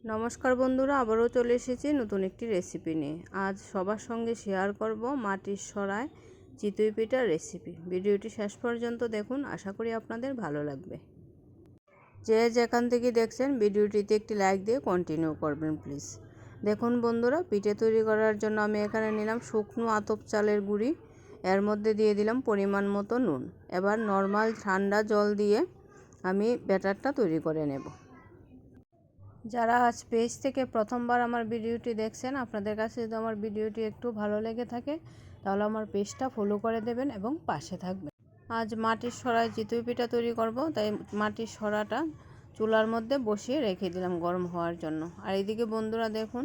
নমস্কার বন্ধুরা, আবারও চলে এসেছি নতুন একটি রেসিপি নিয়ে। আজ সবার সঙ্গে শেয়ার করব মাটির সরায় চিতই পিঠার রেসিপি। ভিডিওটি শেষ পর্যন্ত দেখুন, আশা করি আপনাদের ভালো লাগবে। যে যেখান থেকে দেখছেন ভিডিওটিতে একটি লাইক দিয়ে কন্টিনিউ করবেন প্লিজ। দেখুন বন্ধুরা, পিঠে তৈরি করার জন্য আমি এখানে নিলাম শুকনো আতপ চালের গুঁড়ি, এর মধ্যে দিয়ে দিলাম পরিমাণ মতো নুন। এবার নর্মাল ঠান্ডা জল দিয়ে আমি ব্যাটারটা তৈরি করে নেব। যারা আজ পেজ থেকে প্রথমবার আমার ভিডিওটি দেখছেন, আপনাদের কাছে যদি আমার ভিডিওটি একটু ভালো লেগে থাকে তাহলে আমার পেজটা ফলো করে দেবেন এবং পাশে থাকবেন। আজ মাটির সরায় চিতই পিঠা তৈরি করব, তাই মাটির সরাটা চুলার মধ্যে বসিয়ে রেখে দিলাম গরম হওয়ার জন্য। আর এইদিকে বন্ধুরা দেখুন,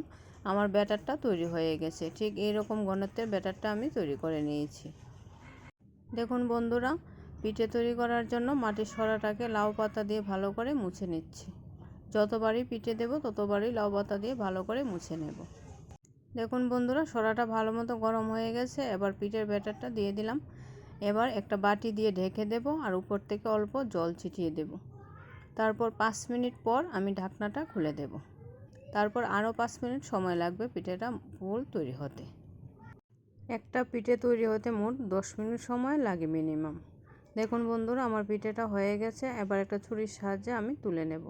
আমার ব্যাটারটা তৈরি হয়ে গেছে। ঠিক এইরকম ঘনত্বের ব্যাটারটা আমি তৈরি করে নিয়েছি। দেখুন বন্ধুরা, পিঠে তৈরি করার জন্য মাটির সরাটাকে লাউ পাতা দিয়ে ভালো করে মুছে নিচ্ছি। যতবারই পিঠে দেব ততবারই লাউ পাতা দিয়ে ভালো করে মুছে নেব। দেখুন বন্ধুরা, সরাটা ভালো মতো গরম হয়ে গেছে। এবার পিঠের ব্যাটারটা দিয়ে দিলাম। এবার একটা বাটি দিয়ে ঢেকে দেব আর উপর থেকে অল্প জল ছিটিয়ে দেব। তারপর 5 মিনিট পর আমি ঢাকনাটা খুলে দেব। তারপর আরও 5 মিনিট সময় লাগবে পিঠেটা ফুল তৈরি হতে। একটা পিঠে তৈরি হতে মোট 10 মিনিট সময় লাগে মিনিমাম। দেখুন বন্ধুরা, আমার পিঠেটা হয়ে গেছে। এবার একটা ছুরির সাহায্যে আমি তুলে নেব,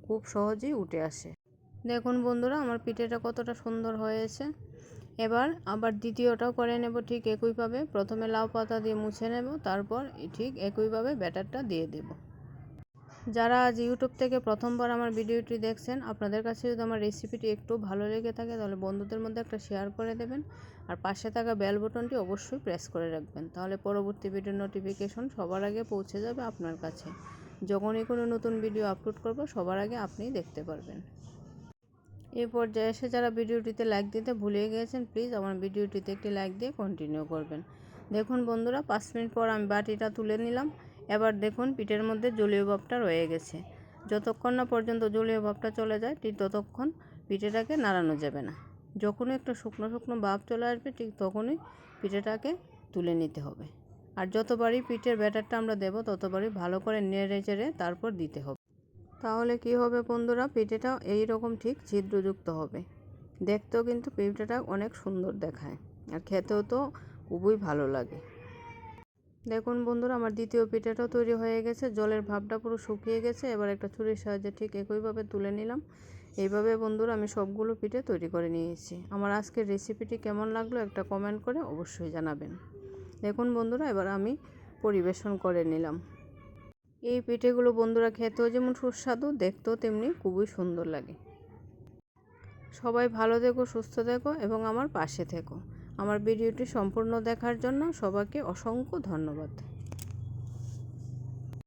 খুব সহজেই উঠে আসে। দেখুন বন্ধুরা, আমার পিঠেটা কতটা সুন্দর হয়েছে। এবার আবার দ্বিতীয়টাও করে নেব ঠিক একইভাবে। প্রথমে লাউ পাতা দিয়ে মুছে নেব, তারপর ঠিক একইভাবে ব্যাটারটা দিয়ে দেব। যারা আজ ইউটিউব থেকে প্রথমবার আমার ভিডিওটি দেখছেন, আপনাদের কাছে যদি আমার রেসিপিটি একটু ভালো লেগে থাকে তাহলে বন্ধুদের মধ্যে একটা শেয়ার করে দেবেন আর পাশে থাকা বেল বাটনটি অবশ্যই প্রেস করে রাখবেন। তাহলে পরবর্তী ভিডিওর নোটিফিকেশন সবার আগে পৌঁছে যাবে আপনার কাছে। যখনই কোনো নতুন ভিডিও আপলোড করব সবার আগে আপনি দেখতে পারবেন। এই পর্যায়ে এসে যারা ভিডিওটিতে লাইক দিতে ভুলে গিয়েছেন, প্লিজ আমার ভিডিওটিতে একটি লাইক দিয়ে কন্টিনিউ করবেন। দেখুন বন্ধুরা, 5 মিনিট পর আমি বাটিটা তুলে নিলাম। এবার দেখুন পিঠের মধ্যে জলীয় ভাবটা রয়ে গেছে। যতক্ষণ না পর্যন্ত জলীয় ভাবটা চলে যায় ঠিক ততক্ষণ পিঠেটাকে নাড়ানো যাবে না। যখনই একটা শুকনো শুকনো ভাব চলে আসবে ঠিক তখনই পিঠেটাকে তুলে নিতে হবে। আর যতবারই পিঠের ব্যাটারটা আমরা দেব ততবারই ভালো করে নেড়ে চেড়ে তারপর দিতে হবে। তাহলে কি হবে বন্ধুরা, পিঠেটাও এই রকম ঠিক ছিদ্রযুক্ত হবে। দেখতেও কিন্তু পিঠেটা অনেক সুন্দর দেখায় আর খেতেও তো খুবই ভালো লাগে। দেখুন বন্ধুরা, আমার দ্বিতীয় পিঠেটাও তৈরি হয়ে গেছে। জলের ভাবটা পুরো শুকিয়ে গেছে। এবার একটা ছুরির সাহায্যে ঠিক একইভাবে তুলে নিলাম। এইভাবে বন্ধুরা আমি সবগুলো পিঠে তৈরি করে নিয়েছি। আমার আজকের রেসিপিটি কেমন লাগলো একটা কমেন্ট করে অবশ্যই জানাবেন। দেখুন বন্ধুরা, এবার আমি পরিবেশন করে নিলাম। এই পিঠেগুলো বন্ধুরা খেতেও যেমন সুস্বাদু, দেখতেও তেমনি খুবই সুন্দর লাগে। সবাই ভালো থেকো, সুস্থ থেকো এবং আমার পাশে থেকো। আমার ভিডিওটি সম্পূর্ণ দেখার জন্য সবাইকে অসংখ্য ধন্যবাদ।